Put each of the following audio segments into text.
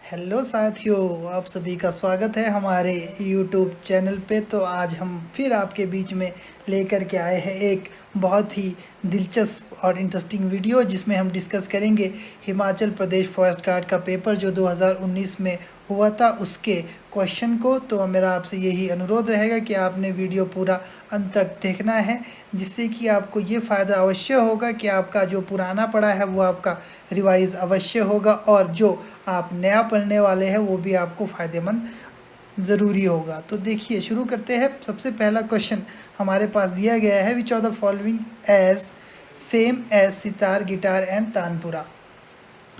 Hello साथियों, आप सभी का स्वागत है हमारे यूट्यूब चैनल पे। तो आज हम फिर आपके बीच में लेकर के आए हैं एक बहुत ही दिलचस्प और इंटरेस्टिंग वीडियो, जिसमें हम डिस्कस करेंगे हिमाचल प्रदेश फॉरेस्ट गार्ड का पेपर जो 2019 में हुआ था उसके क्वेश्चन को। तो मेरा आपसे यही अनुरोध रहेगा कि आपने वीडियो पूरा अंत तक देखना है, जिससे कि आपको ये फ़ायदा अवश्य होगा कि आपका जो पुराना पढ़ा है वो आपका रिवाइज़ अवश्य होगा, और जो आप नया पढ़ने वाले हैं वो भी आपको फ़ायदेमंद ज़रूरी होगा। तो देखिए, शुरू करते हैं। सबसे पहला क्वेश्चन हमारे पास दिया गया है, which of the following as same as sitar, guitar and tanpura.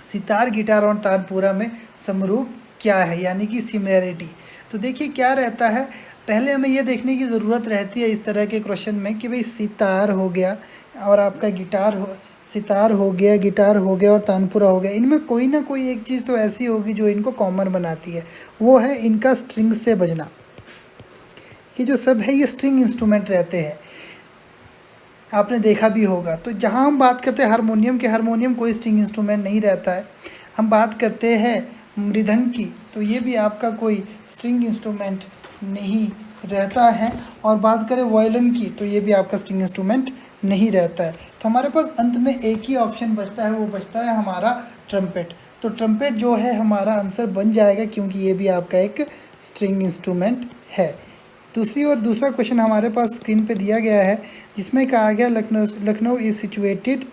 सितार, गिटार और तानपुरा में समरूप क्या है, यानी कि सिमिलरिटी। तो देखिए क्या रहता है, पहले हमें यह देखने की ज़रूरत रहती है इस तरह के क्वेश्चन में कि भाई सितार हो गया और आपका सितार हो गया, गिटार हो गया और तानपुरा हो गया, इनमें कोई ना कोई एक चीज़ तो ऐसी होगी जो इनको कॉमन बनाती है, वो है इनका स्ट्रिंग से बजना। ये जो सब है ये स्ट्रिंग इंस्ट्रूमेंट रहते हैं, आपने देखा भी होगा। तो जहाँ हम बात करते हैं हारमोनियम के, हारमोनियम कोई स्ट्रिंग इंस्ट्रूमेंट नहीं रहता है। हम बात करते हैं मृदंग की, तो ये भी आपका कोई स्ट्रिंग इंस्ट्रूमेंट नहीं रहता है। और बात करें वायलिन की, तो ये भी आपका स्ट्रिंग इंस्ट्रूमेंट नहीं रहता है। तो हमारे पास अंत में एक ही ऑप्शन बचता है, वो बचता है हमारा ट्रम्पेट। तो ट्रम्पेट जो है हमारा आंसर बन जाएगा, क्योंकि ये भी आपका एक स्ट्रिंग इंस्ट्रूमेंट है। दूसरी ओर दूसरा क्वेश्चन हमारे पास स्क्रीन पे दिया गया है, जिसमें कहा गया Lucknow is situated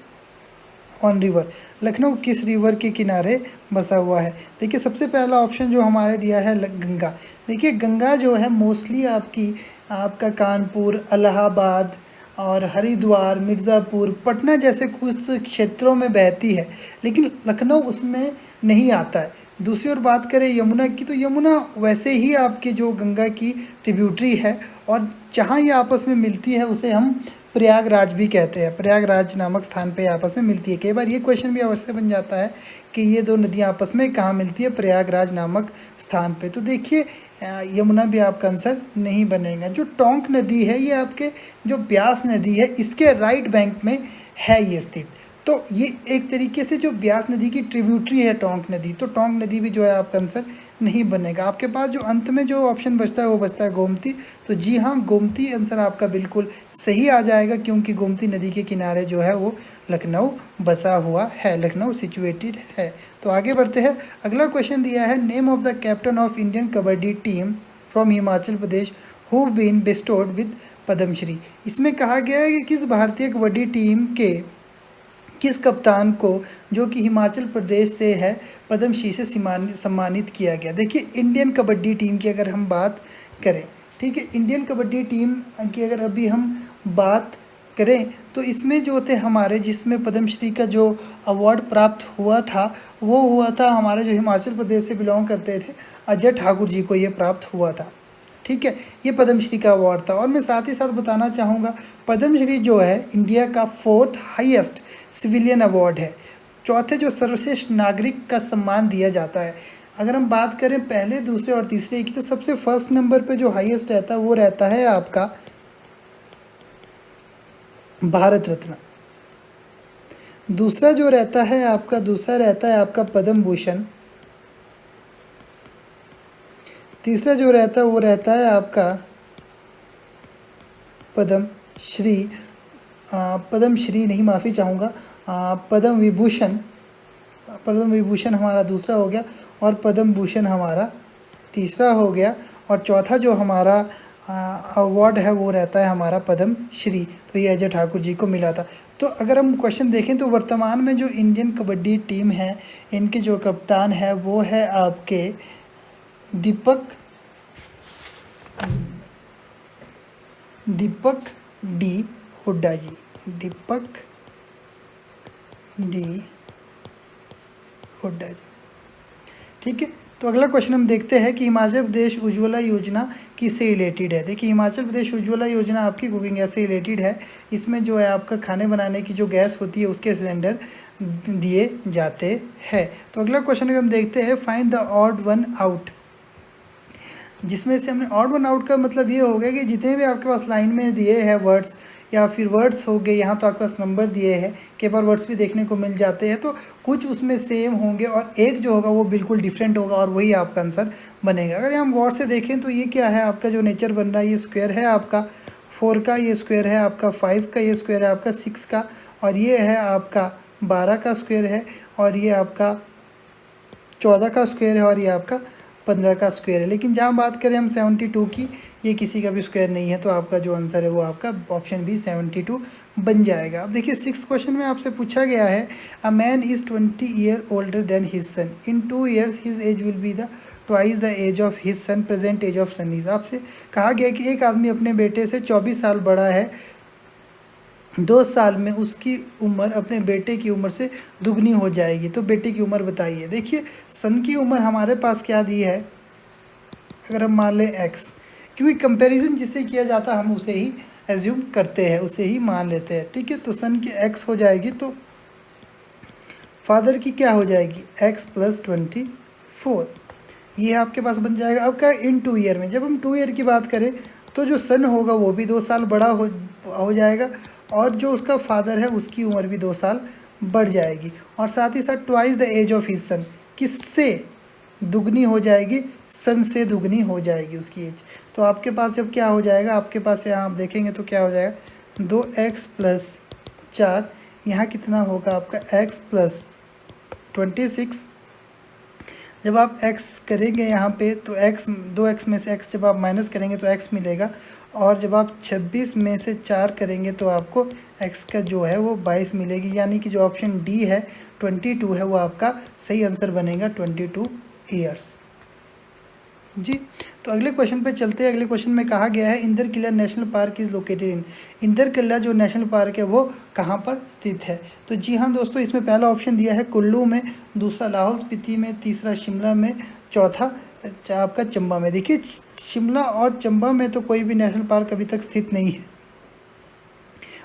on river. Lucknow किस रिवर के किनारे बसा हुआ है। देखिए सबसे पहला ऑप्शन जो हमारे दिया है गंगा। देखिए गंगा जो है मोस्टली आपका कानपुर, इलाहाबाद और हरिद्वार, मिर्ज़ापुर, पटना जैसे कुछ क्षेत्रों में बहती है, लेकिन लखनऊ उसमें नहीं आता है। दूसरी ओर बात करें यमुना की, तो यमुना वैसे ही आपके जो गंगा की ट्रिब्यूटरी है, और जहाँ ये आपस में मिलती है उसे हम प्रयागराज भी कहते हैं। प्रयागराज नामक स्थान पे आपस में मिलती है। कई बार ये क्वेश्चन भी अवश्य बन जाता है कि ये दो नदियाँ आपस में कहाँ मिलती है, प्रयागराज नामक स्थान पे। तो देखिए यमुना भी आपका आंसर नहीं बनेगा। जो टोंक नदी है ये आपके जो ब्यास नदी है इसके राइट बैंक में है ये स्थित। तो ये एक तरीके से जो ब्यास नदी की ट्रिब्यूटरी है टोंक नदी, तो टोंक नदी भी जो है आपका आंसर नहीं बनेगा। आपके पास जो अंत में जो ऑप्शन बचता है वो बचता है गोमती। तो जी हाँ, गोमती आंसर आपका बिल्कुल सही आ जाएगा, क्योंकि गोमती नदी के किनारे जो है वो लखनऊ बसा हुआ है, लखनऊ सिचुएटेड है। तो आगे बढ़ते हैं। अगला क्वेश्चन दिया है, name of the captain of Indian kabaddi team from Himachal Pradesh who been bestowed with Padma Shri. इसमें कहा गया है कि किस भारतीय कबड्डी टीम के किस कप्तान को, जो कि हिमाचल प्रदेश से है, पद्मश्री से सम्मानित किया गया। देखिए इंडियन कबड्डी टीम की अगर हम बात करें, ठीक है, इंडियन कबड्डी टीम की अगर अभी हम बात करें तो इसमें जो थे हमारे, जिसमें पद्मश्री का जो अवार्ड प्राप्त हुआ था वो हुआ था हमारे जो हिमाचल प्रदेश से बिलोंग करते थे अजय ठाकुर जी को ये प्राप्त हुआ था। ठीक है, ये पद्मश्री का अवार्ड था। और मैं साथ ही साथ बताना चाहूँगा, पद्मश्री जो है इंडिया का 4th हाईएस्ट सिविलियन अवार्ड है। चौथे जो सर्वश्रेष्ठ नागरिक का सम्मान दिया जाता है। अगर हम बात करें पहले, दूसरे और तीसरे की, तो सबसे फर्स्ट नंबर पे जो हाईएस्ट रहता है वो रहता है आपका भारत रत्न। दूसरा जो रहता है आपका पद्म भूषण। तीसरा जो रहता है वो रहता है आपका पद्म श्री नहीं, माफ़ी चाहूँगा, पद्म विभूषण हमारा दूसरा हो गया, और पद्म भूषण हमारा तीसरा हो गया, और चौथा जो हमारा अवार्ड है वो रहता है हमारा पद्म श्री। तो ये अजय ठाकुर जी को मिला था। तो अगर हम क्वेश्चन देखें तो वर्तमान में जो इंडियन कबड्डी टीम है, इनके जो कप्तान है वो है आपके दीपक डी हुड्डा जी। दीपक डी हुड्डा जी, ठीक है। तो अगला क्वेश्चन हम देखते हैं कि हिमाचल प्रदेश उज्ज्वला योजना किससे रिलेटेड है। देखिए हिमाचल प्रदेश उज्ज्वला योजना आपकी कुकिंग गैस से रिलेटेड है। इसमें जो है आपका खाने बनाने की जो गैस होती है उसके सिलेंडर दिए जाते हैं। तो अगला क्वेश्चन हम देखते हैं, find the odd one out. जिसमें से हमने ऑड वन आउट का मतलब ये हो गया कि जितने भी आपके पास लाइन में दिए हैं वर्ड्स, या फिर वर्ड्स हो गए, यहाँ तो आपके पास नंबर दिए हैं, कई बार वर्ड्स भी देखने को मिल जाते हैं, तो कुछ उसमें सेम होंगे और एक जो होगा वो बिल्कुल डिफरेंट होगा और वही आपका आंसर बनेगा। अगर हम गौर से देखें तो ये क्या है, आपका जो नेचर बन रहा है, ये स्क्वायर है आपका 4 का, ये स्क्वायर है आपका 5 का, ये स्क्वायर है आपका 6 का, और ये है आपका 12 का स्क्वायर है, और ये आपका 14 का स्क्वायर है, और ये आपका 15 का स्क्वायर है। लेकिन जहाँ बात करें हम 72 की, ये किसी का भी स्क्वायर नहीं है, तो आपका जो आंसर है वो आपका ऑप्शन बी 72 बन जाएगा। अब देखिए 6 क्वेश्चन में आपसे पूछा गया है, a man is 20 year older than his son, in 2 years his age will be the twice the age of his son, present age of son is. आपसे कहा गया कि एक आदमी अपने बेटे से 24 साल बड़ा है, 2 साल में उसकी उम्र अपने बेटे की उम्र से दुगनी हो जाएगी, तो बेटे की उम्र बताइए। देखिए सन की उम्र हमारे पास क्या दी है, अगर हम मान लें x, क्योंकि कंपैरिजन जिससे किया जाता है हम उसे ही एज्यूम करते हैं, उसे ही मान लेते हैं, ठीक है। तो सन की x हो जाएगी, तो फादर की क्या हो जाएगी x + 24, ये आपके पास बन जाएगा। अब क्या इन 2 ईयर में, जब हम 2 ईयर की बात करें तो जो सन होगा वो भी 2 साल बड़ा हो जाएगा, और जो उसका फादर है उसकी उम्र भी 2 साल बढ़ जाएगी, और साथ ही साथ twice the age of his son, किससे दुगनी हो जाएगी, सन से दुगनी हो जाएगी उसकी एज। तो आपके पास जब क्या हो जाएगा, आपके पास यहाँ आप देखेंगे तो क्या हो जाएगा 2x + 4, यहाँ कितना होगा आपका x + 26। जब आप x करेंगे यहाँ पे तो x, 2x में से x जब आप माइनस करेंगे तो x मिलेगा, और जब आप 26 में से 4 करेंगे तो आपको x का जो है वो 22 मिलेगी, यानी कि जो ऑप्शन डी है 22 है वो आपका सही आंसर बनेगा, 22 ईयर्स जी। तो अगले क्वेश्चन पे चलते हैं। अगले क्वेश्चन में कहा गया है, Inder Kila national park is located in, Inder Kila जो नेशनल पार्क है वो कहाँ पर स्थित है। तो जी हाँ दोस्तों, इसमें पहला ऑप्शन दिया है कुल्लू में, दूसरा लाहौल स्पीति में, तीसरा शिमला में, चौथा आपका चंबा में। देखिए शिमला और चंबा में तो कोई भी नेशनल पार्क अभी तक स्थित नहीं है।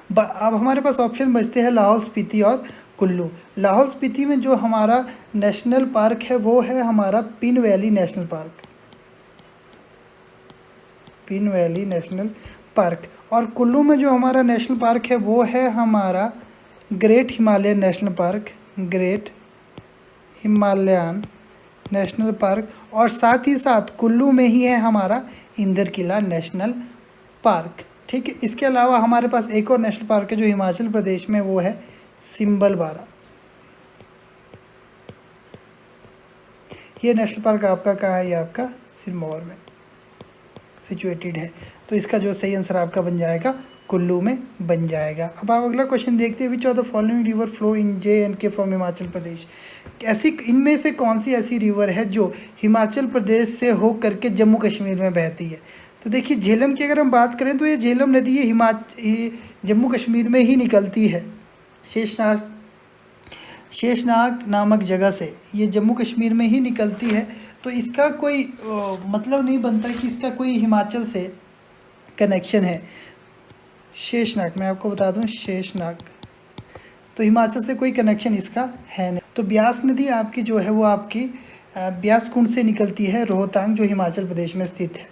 अब हमारे पास ऑप्शन बचते हैं लाहौल स्पीति और कुल्लू। लाहौल स्पीति में जो हमारा नेशनल पार्क है वो है हमारा pin valley national park, pin valley national park, और कुल्लू में जो हमारा नेशनल पार्क है वो है हमारा great Himalayan national park, great Himalayan national park, और साथ ही साथ कुल्लू में ही है हमारा इंदर किला नेशनल पार्क, ठीक है। इसके अलावा हमारे पास एक और नेशनल पार्क है जो हिमाचल प्रदेश में, वो है सिम्बलबारा। ये नेशनल पार्क आपका कहाँ है, ये आपका सिरमौर में सिचुएटेड है, तो इसका जो सही आंसर आपका बन जाएगा कुल्लू में बन जाएगा। अब आप अगला क्वेश्चन देखते हैं, which of the following river flow in J&K from Himachal Pradesh, ऐसी इनमें से कौन सी ऐसी रिवर है जो हिमाचल प्रदेश से हो करके जम्मू कश्मीर में बहती है। तो देखिए झेलम की अगर हम बात करें तो ये झेलम नदी ये जम्मू कश्मीर में ही निकलती है, शेषनाग नामक जगह से ये जम्मू कश्मीर में ही निकलती है, तो इसका कोई मतलब नहीं बनता कि इसका कोई हिमाचल से कनेक्शन है। शेषनाग, मैं आपको बता दूं शेषनाग, तो हिमाचल से कोई कनेक्शन इसका है नहीं। तो ब्यास नदी आपकी जो है वो आपकी ब्यास कुंड से निकलती है, रोहतांग जो हिमाचल प्रदेश में स्थित है,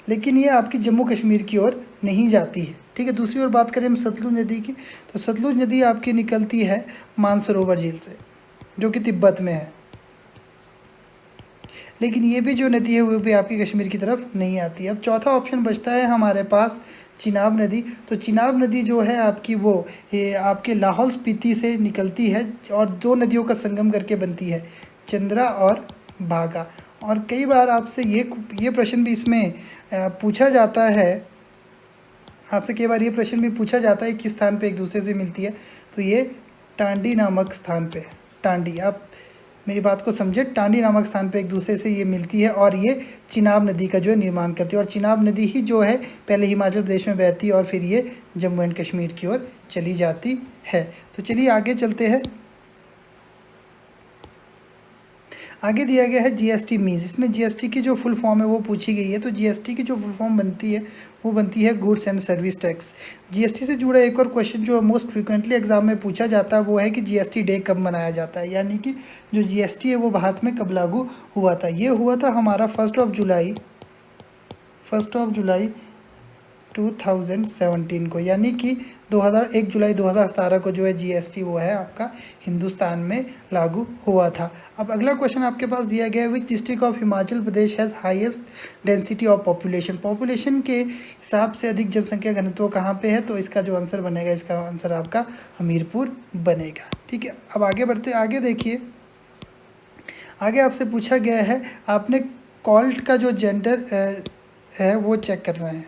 लेकिन ये आपकी जम्मू कश्मीर की ओर नहीं जाती है, ठीक है। दूसरी ओर बात करें हम सतलुज नदी की, तो सतलुज नदी आपकी निकलती है मानसरोवर झील से जो कि तिब्बत में है, लेकिन ये भी जो नदी है वो भी आपकी कश्मीर की तरफ नहीं आती है। अब चौथा ऑप्शन बचता है हमारे पास चिनाब नदी, तो चिनाब नदी जो है आपकी वो आपके लाहौल स्पीति से निकलती है और 2 नदियों का संगम करके बनती है, चंद्रा और भागा। और कई बार आपसे ये प्रश्न भी इसमें पूछा जाता है, आपसे कई बार ये प्रश्न भी पूछा जाता है किस स्थान पे एक दूसरे से मिलती है, तो ये टांडी नामक स्थान पे, टांडी, आप मेरी बात को समझे, टांडी नामक स्थान पे एक दूसरे से ये मिलती है और ये चिनाब नदी का जो है निर्माण करती है, और चिनाब नदी ही जो है पहले हिमाचल प्रदेश में बहती है और फिर ये जम्मू एंड कश्मीर की ओर चली जाती है। तो चलिए आगे चलते हैं। आगे दिया गया है जीएसटी मीन्स, इसमें जीएसटी की जो फुल फॉर्म है वो पूछी गई है। तो जीएसटी की जो फुल फॉर्म बनती है वो बनती है goods and service tax. GST से जुड़ा एक और क्वेश्चन जो मोस्ट फ्रिक्वेंटली एग्जाम में पूछा जाता है वो है कि जीएसटी डे कब मनाया जाता है, यानी कि जो जीएसटी है वो भारत में कब लागू हुआ था। ये हुआ था हमारा 1 जुलाई 2017 को, यानी कि 1 जुलाई 2017 को जो है जीएसटी वो है आपका हिंदुस्तान में लागू हुआ था। अब अगला क्वेश्चन आपके पास दिया गया है, which district of Himachal Pradesh has highest density of population. Population के हिसाब से अधिक जनसंख्या घनत्व कहाँ पे है, तो इसका जो आंसर बनेगा, इसका आंसर आपका हमीरपुर बनेगा। ठीक है, अब आगे बढ़ते, आगे देखिए, आगे आपसे पूछा गया है, आपने कॉल्ट का जो जेंडर है वो चेक करना है,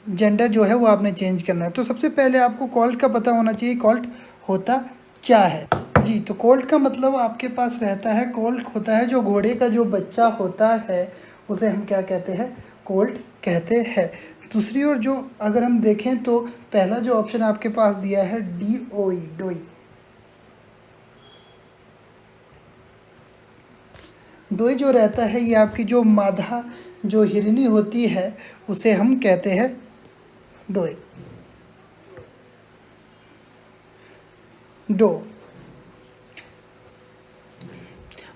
जेंडर जो है वो आपने चेंज करना है। तो सबसे पहले आपको कॉल्ट का पता होना चाहिए, कॉल्ट होता क्या है। जी, तो कोल्ट का मतलब आपके पास रहता है, कोल्ट होता है जो घोड़े का जो बच्चा होता है उसे हम क्या कहते हैं, कोल्ट कहते हैं। दूसरी ओर जो अगर हम देखें तो पहला जो ऑप्शन आपके पास दिया है DOE, डोई, डोई जो रहता है ये आपकी जो मादा जो हिरनी होती है उसे हम कहते हैं डोई, डो।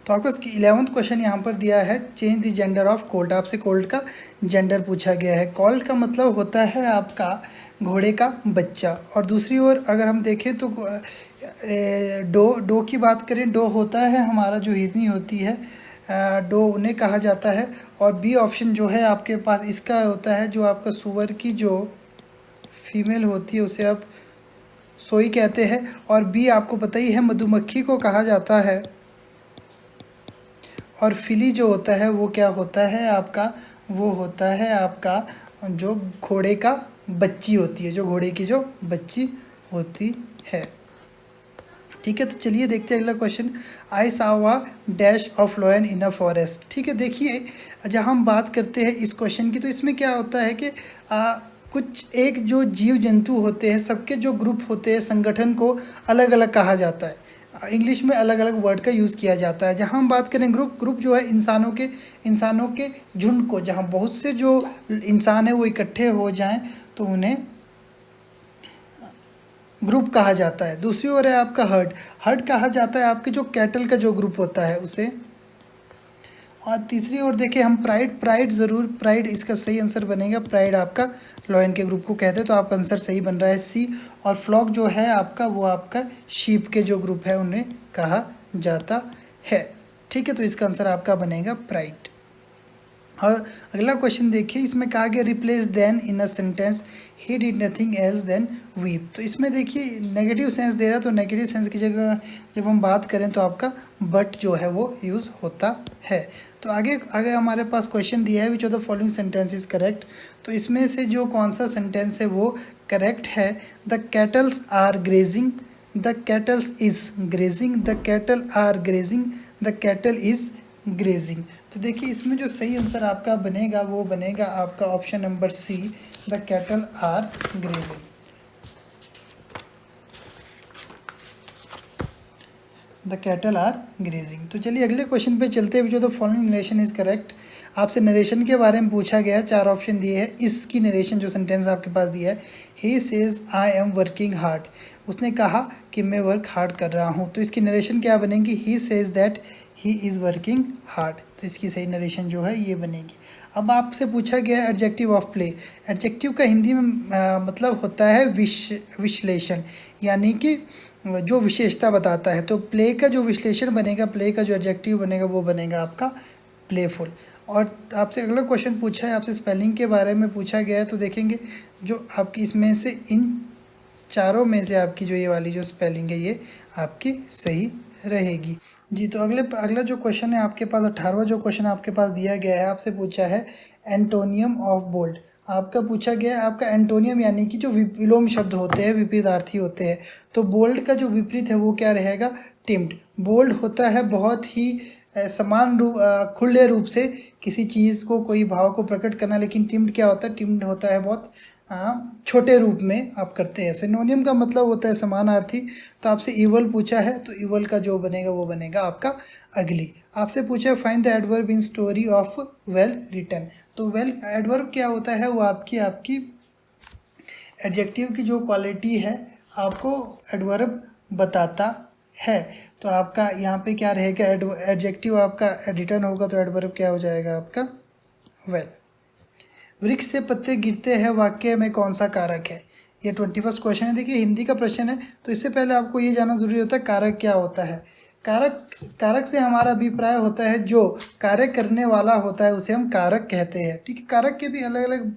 तो आपको 11वां क्वेश्चन यहाँ पर दिया है, change the gender of Colt. आपसे कोल्ट का जेंडर पूछा गया है। कोल्ट का मतलब होता है आपका घोड़े का बच्चा। और दूसरी ओर अगर हम देखें तो डो की बात करें, डो होता है हमारा जो हिरनी होती है, डो उन्हें कहा जाता है। और बी ऑप्शन जो है आपके पास इसका होता है जो आपका सुअर की जो फीमेल होती है उसे आप सोई कहते हैं। और बी आपको पता ही है मधुमक्खी को कहा जाता है। और फिली जो होता है वो क्या होता है आपका, वो होता है आपका जो घोड़े का बच्ची होती है, जो घोड़े की जो बच्ची होती है। ठीक है, तो चलिए देखते हैं अगला question. I Sao a dash of lion in a forest. ठीक है, देखिए जहाँ हम बात करते हैं इस क्वेश्चन की, तो इसमें क्या होता है कि कुछ एक जो जीव जंतु होते हैं, सबके जो ग्रुप होते हैं, संगठन को अलग अलग कहा जाता है। इंग्लिश में अलग अलग वर्ड का यूज़ किया जाता है। जहाँ हम बात करें ग्रुप जो है इंसानों के झुंड को, जहाँ बहुत से जो इंसान है वो इकट्ठे हो जाएं तो उन्हें ग्रुप कहा जाता है। दूसरी ओर है आपका हर्ड कहा जाता है आपके जो कैटल का जो ग्रुप होता है उसे। और तीसरी ओर देखिए हम प्राइड इसका सही आंसर बनेगा। प्राइड आपका लॉयन के ग्रुप को कहते हैं, तो आपका आंसर सही बन रहा है सी। और फ्लॉक जो है आपका वो आपका शीप के जो ग्रुप है उन्हें कहा जाता है। ठीक है, तो इसका आंसर आपका बनेगा प्राइड। और अगला क्वेश्चन देखिए, इसमें कहा गया replace then in a sentence he did nothing else than weep. तो इसमें देखिए नेगेटिव सेंस दे रहा है, तो नेगेटिव सेंस की जगह जब हम बात करें तो आपका बट जो है वो यूज़ होता है। तो आगे हमारे पास क्वेश्चन दिया है which of the following sentence is correct. तो इसमें से जो कौन सा सेंटेंस है वो करेक्ट है। The cattles are grazing, the cattles is grazing, the cattle are grazing, the cattle is grazing. तो देखिए इसमें जो सही आंसर आपका बनेगा वो बनेगा आपका option number C, the cattle are grazing. The cattle are grazing. तो चलिए अगले क्वेश्चन पे चलते हुए, जो the following narration is correct. आपसे नरेशन के बारे में पूछा गया है, 4 ऑप्शन दिए हैं। इसकी नरेशन जो सेंटेंस आपके पास दिया है, he says I am working hard, उसने कहा कि मैं वर्क हार्ड कर रहा हूँ। तो इसकी नरेशन क्या बनेगी, he says that he is working hard. तो इसकी सही नरेशन जो है ये बनेगी। अब आपसे पूछा गया है एडजेक्टिव ऑफ प्ले। एडजेक्टिव का हिंदी में मतलब होता है विश्लेषण, यानी कि जो विशेषता बताता है। तो प्ले का जो विश्लेषण बनेगा, प्ले का जो एडजेक्टिव बनेगा वो बनेगा आपका प्लेफुल। और आपसे अगला क्वेश्चन पूछा है, आपसे स्पेलिंग के बारे में पूछा गया है। तो देखेंगे जो आपकी इसमें से इन चारों में से आपकी जो ये वाली जो स्पेलिंग है ये आपकी सही रहेगी। जी, तो अगला जो क्वेश्चन है आपके पास 18वां जो क्वेश्चन आपके पास दिया गया है, आपसे पूछा है एंटोनियम ऑफ बोल्ड। आपका पूछा गया है आपका एंटोनियम, यानी कि जो विलोम शब्द होते हैं, विपरीतार्थी होते हैं। तो बोल्ड का जो विपरीत है वो क्या रहेगा, टिम्ड। बोल्ड होता है बहुत ही समान रूप, खुले रूप से किसी चीज़ को, कोई भाव को प्रकट करना। लेकिन टिम्ड क्या होता है, टिम्ड होता है बहुत छोटे रूप में आप करते हैं। सिनोनियम का मतलब होता है समानार्थी। तो आपसे इवल पूछा है, तो इवल का जो बनेगा वो बनेगा आपका अगली। आपसे पूछा है find the adverb in story of well written. तो वेल एडवर्ब क्या होता है, वो आपकी एडजेक्टिव की जो क्वालिटी है आपको एडवर्ब बताता है। तो आपका यहाँ पे क्या रहेगा, एडजेक्टिव आपका रिटर्न होगा तो एडवर्ब क्या हो जाएगा आपका वेल। वृक्ष से पत्ते गिरते हैं वाक्य में कौन सा कारक है? ये 21st क्वेश्चन है। देखिए हिंदी का प्रश्न है, तो इससे पहले आपको ये जानना जरूरी होता है कारक क्या होता है। कारक से हमारा अभिप्राय होता है जो कार्य करने वाला होता है उसे हम कारक कहते हैं। ठीक है, कारक के भी अलग अलग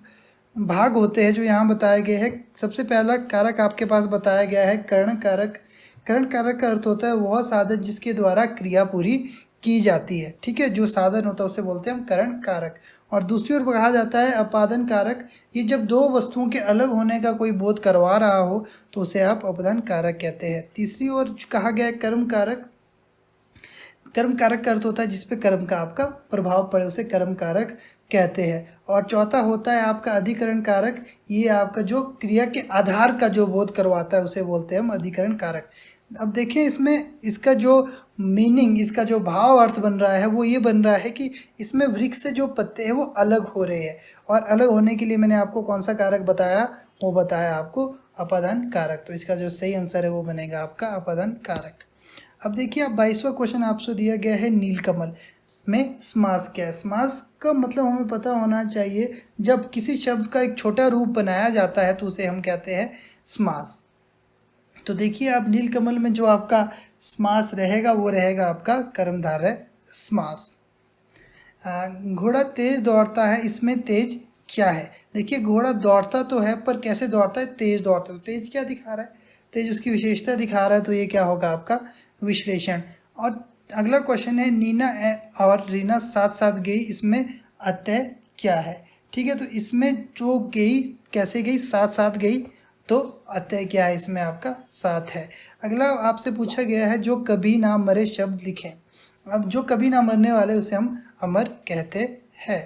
भाग होते हैं जो यहाँ बताए गए हैं। सबसे पहला कारक आपके पास बताया गया है करण कारक। करण कारक का अर्थ होता है वह साधन जिसके द्वारा क्रिया पूरी की जाती है। ठीक है, जो साधन होता है उसे बोलते हैं हम करण कारक। और दूसरी ओर कहा जाता है अपादन कारक। ये जब दो वस्तुओं के अलग होने का कोई बोध करवा रहा हो तो उसे आप अपादन कारक कहते हैं। तीसरी ओर कहा गया है कर्म कारक। कर्म कारक का अर्थ होता है जिसपे कर्म का आपका प्रभाव पड़े उसे कर्म कारक कहते हैं। और चौथा होता है आपका अधिकरण कारक। ये आपका जो क्रिया के आधार का जो बोध करवाता है उसे बोलते हैं हम अधिकरण कारक। अब देखिए इसमें इसका जो मीनिंग, इसका जो भाव अर्थ बन रहा है वो ये बन रहा है कि इसमें वृक्ष से जो पत्ते हैं वो अलग हो रहे हैं, और अलग होने के लिए मैंने आपको कौन सा कारक बताया, वो बताया आपको अपादान कारक। तो इसका जो सही आंसर है वो बनेगा आपका अपादान कारक। अब देखिए अब 22वां क्वेश्चन आपसे दिया गया है नीलकमल में समास क्या है। समास का मतलब हमें पता होना चाहिए, जब किसी शब्द का एक छोटा रूप बनाया जाता है तो उसे हम कहते हैं समास। तो देखिए आप नीलकमल में जो आपका समास रहेगा वो रहेगा आपका कर्मधारय समास। घोड़ा तेज दौड़ता है, इसमें तेज क्या है? देखिए घोड़ा दौड़ता तो है पर कैसे दौड़ता है, तेज दौड़ता है। तो तेज क्या दिखा रहा है, तेज उसकी विशेषता दिखा रहा है, तो ये क्या होगा आपका विश्लेषण। और अगला क्वेश्चन है नीना और रीना साथ साथ गई, इसमें अतः क्या है? ठीक है, तो इसमें जो गई कैसे गई, साथ साथ गई, तो अतः क्या है, इसमें आपका साथ है। अगला आपसे पूछा गया है जो कभी ना मरे शब्द लिखें। अब जो कभी ना मरने वाले उसे हम अमर कहते हैं।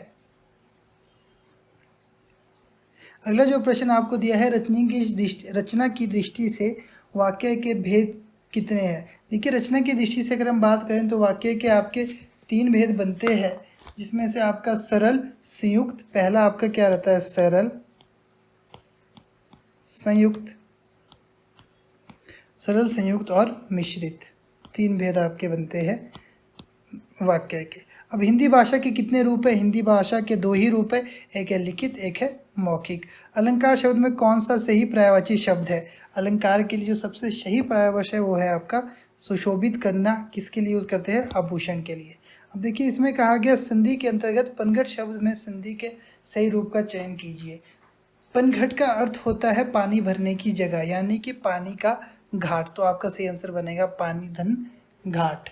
अगला जो प्रश्न आपको दिया है रचना की दृष्टि से वाक्य के भेद कितने हैं? देखिए रचना की दृष्टि से अगर हम बात करें तो वाक्य के आपके 3 भेद बनते हैं, जिसमें से आपका सरल, संयुक्त, पहला आपका क्या रहता है सरल, संयुक्त और मिश्रित। 3 भेद आपके बनते हैं वाक्य के। अब हिंदी भाषा के कितने रूप है? हिंदी भाषा के 2 ही रूप है, एक है लिखित, एक है मौखिक। अलंकार शब्द में कौन सा सही पर्यायवाची शब्द है? अलंकार के लिए जो सबसे सही पर्यायवाची है वो है आपका सुशोभित करना। किसके लिए यूज करते हैं? आभूषण के लिए। अब देखिए इसमें कहा गया संधि के अंतर्गत पनघट शब्द में संधि के सही रूप का चयन कीजिए। पनघट का अर्थ होता है पानी भरने की जगह, यानी कि पानी का घाट। तो आपका सही आंसर बनेगा पानी धन घाट।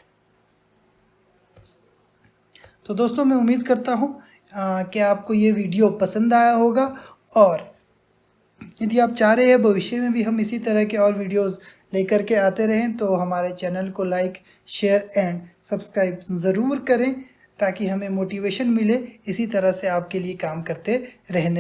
तो दोस्तों मैं उम्मीद करता हूँ कि आपको ये वीडियो पसंद आया होगा, और यदि आप चाह रहे हैं भविष्य में भी हम इसी तरह के और वीडियोस लेकर के आते रहें तो हमारे चैनल को लाइक, शेयर एंड सब्सक्राइब ज़रूर करें, ताकि हमें मोटिवेशन मिले इसी तरह से आपके लिए काम करते रहने।